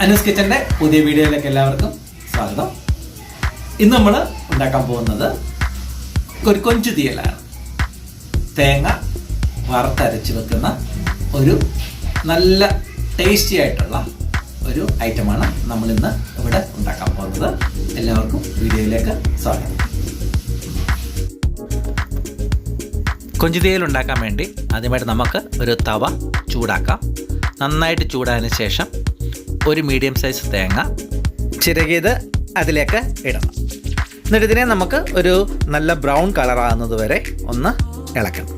അനൂസ് കിച്ചൻ്റെ പുതിയ വീഡിയോയിലേക്ക് എല്ലാവർക്കും സ്വാഗതം. ഇന്ന് നമ്മൾ ഉണ്ടാക്കാൻ പോകുന്നത് ഒരു കൊഞ്ചു തീയലാണ്. തേങ്ങ വറുത്തരച്ച് വെക്കുന്ന ഒരു നല്ല ടേസ്റ്റി ആയിട്ടുള്ള ഒരു ഐറ്റമാണ് നമ്മളിന്ന് ഇവിടെ ഉണ്ടാക്കാൻ പോകുന്നത്. എല്ലാവർക്കും വീഡിയോയിലേക്ക് സ്വാഗതം. കൊഞ്ചു തീയൽ ഉണ്ടാക്കാൻ വേണ്ടി ആദ്യമായിട്ട് നമുക്ക് ഒരു തവ ചൂടാക്കാം. നന്നായിട്ട് ചൂടായതിനു ശേഷം ഒരു മീഡിയം സൈസ് തേങ്ങ ചിരകിയത് അതിലേക്ക് ഇടണം. എന്നിട്ട് ഇതിനെ നമുക്ക് ഒരു നല്ല ബ്രൗൺ കളറാകുന്നത് വരെ ഒന്ന് ഇളക്കണം.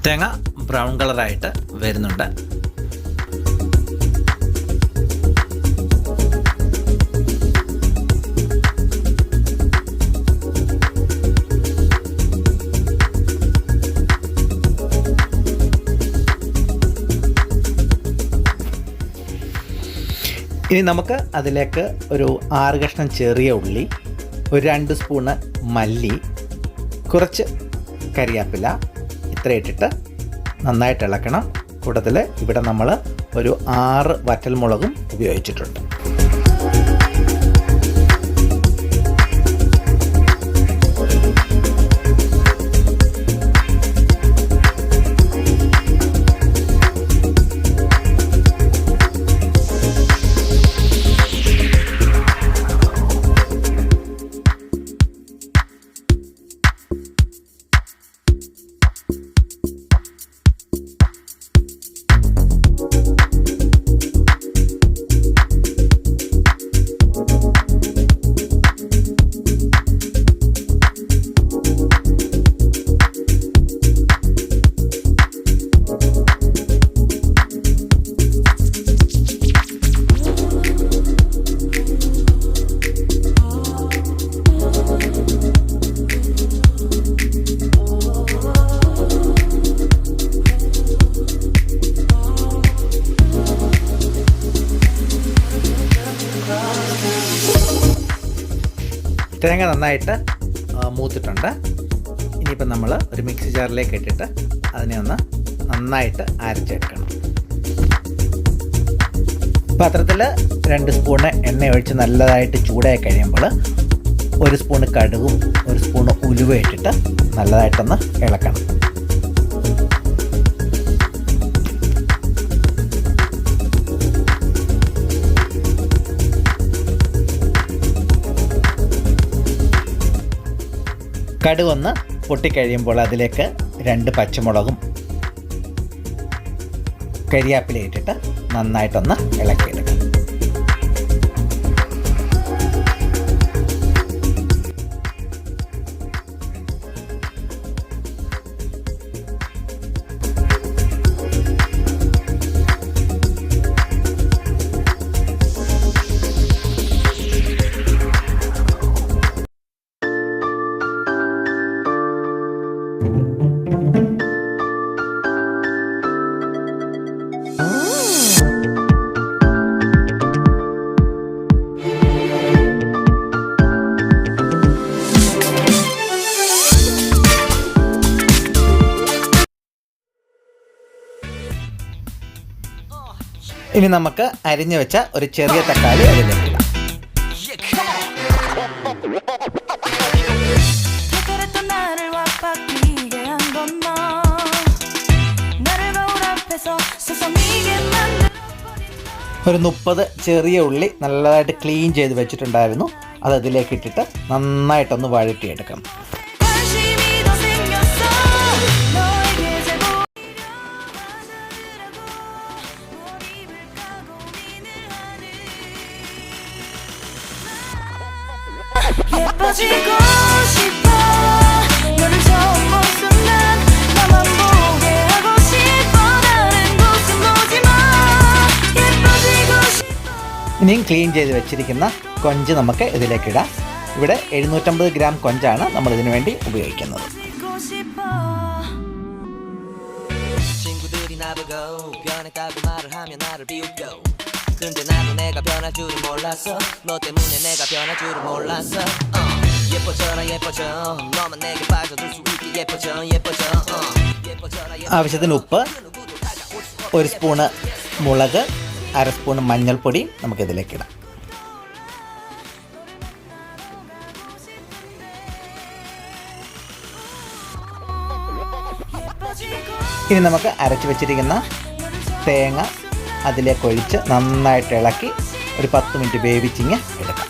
തേങ്ങ ബ്രൗൺ കളറായിട്ട് വരുന്നുണ്ട്. ഇനി നമുക്ക് അതിലേക്ക് ഒരു 6 കഷ്ണം ചെറിയ ഉള്ളി, ഒരു 2 സ്പൂണ് മല്ലി, കുറച്ച് കരിയാപ്പില ഇത്ര ഇട്ടിട്ട് നന്നായിട്ട് ഇളക്കണം. കൂട്ടത്തിൽ ഇവിടെ നമ്മൾ ഒരു 6 വറ്റൽമുളകും ഉപയോഗിച്ചിട്ടുണ്ട്. തേങ്ങ നന്നായിട്ട് മൂത്തിട്ടുണ്ട്. ഇനിയിപ്പം നമ്മൾ ഒരു മിക്സി ജാറിലേക്ക് ഇട്ടിട്ട് അതിനെ ഒന്ന് നന്നായിട്ട് അരച്ചെടുക്കണം. പാത്രത്തിൽ 2 സ്പൂണ് എണ്ണ ഒഴിച്ച് നല്ലതായിട്ട് ചൂടായി കഴിയുമ്പോൾ 1 സ്പൂണ് കടുകും 1 സ്പൂണ് ഉലുവ ഇട്ടിട്ട് നല്ലതായിട്ടൊന്ന് ഇളക്കണം. കടുകൊന്ന് പൊട്ടിക്കഴിയുമ്പോൾ അതിലേക്ക് 2 പച്ചമുളകും കരിയാപ്പില ഇട്ടിട്ട് നന്നായിട്ടൊന്ന് ഇളക്കിയെടുക്കണം. ഇനി നമുക്ക് അരിഞ്ഞു വെച്ച ഒരു ചെറിയ തക്കാളി അതിലേക്ക് ഇടാം. ഒരു 30 ചെറിയ ഉള്ളി നല്ലതായിട്ട് ക്ലീൻ ചെയ്ത് വെച്ചിട്ടുണ്ടായിരുന്നു. അത് അതിലേക്ക് ഇട്ടിട്ട് നന്നായിട്ടൊന്ന് വഴറ്റിയെടുക്കണം. ഇനിയും ക്ലീൻ ചെയ്ത് വെച്ചിരിക്കുന്ന കൊഞ്ച് നമുക്ക് ഇതിലേക്ക് ഇടാം. ഇവിടെ 750 ഗ്രാം കൊഞ്ചാണ് നമ്മൾ ഇതിനു വേണ്ടി ഉപയോഗിക്കുന്നത്. ആവശ്യത്തിന് ഉപ്പ്, 1 സ്പൂണ് മുളക്, 1/2 സ്പൂൺ മഞ്ഞൾപ്പൊടി നമുക്കിതിലേക്ക് ഇടാം. ഇനി നമുക്ക് അരച്ച് വെച്ചിരിക്കുന്ന തേങ്ങ അതിലേക്ക് ഒഴിച്ച് നന്നായിട്ട് ഇളക്കി ഒരു 10 മിനിറ്റ് വേവിച്ചിങ്ങ് എടുക്കാം.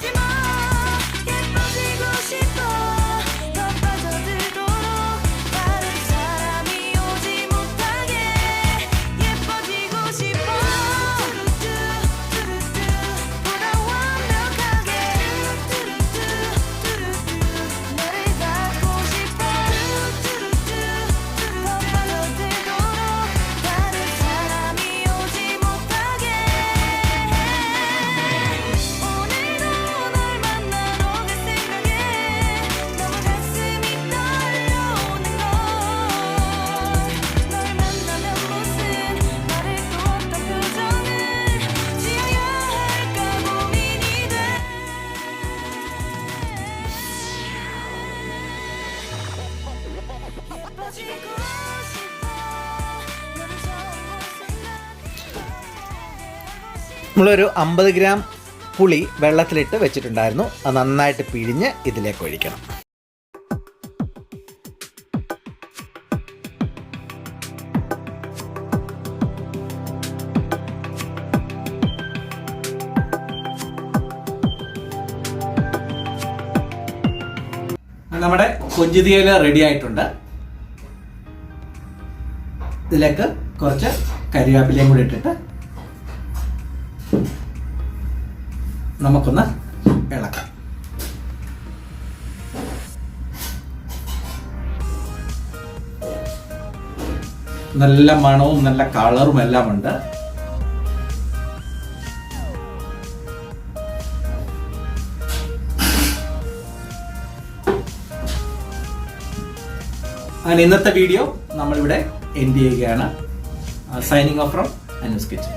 നമ്മളൊരു 50 ഗ്രാം പുളി വെള്ളത്തിലിട്ട് വെച്ചിട്ടുണ്ടായിരുന്നു. അത് നന്നായിട്ട് പിഴിഞ്ഞ് ഇതിലേക്ക് ഒഴിക്കണം. നമ്മുടെ കൊഞ്ച് തീയൽ റെഡി ആയിട്ടുണ്ട്. ഇതിലേക്ക് കുറച്ച് കരിവേപ്പിലയും കൂടി ഇട്ടിട്ട് നമുക്കൊന്ന് ഇളക്കാം. നല്ല മണവും നല്ല കളറും എല്ലാം ഉണ്ട്. അങ്ങനെ ഇന്നത്തെ വീഡിയോ നമ്മളിവിടെ എൻഡ് ചെയ്യുകയാണ്. Signing off from Anu's kitchen.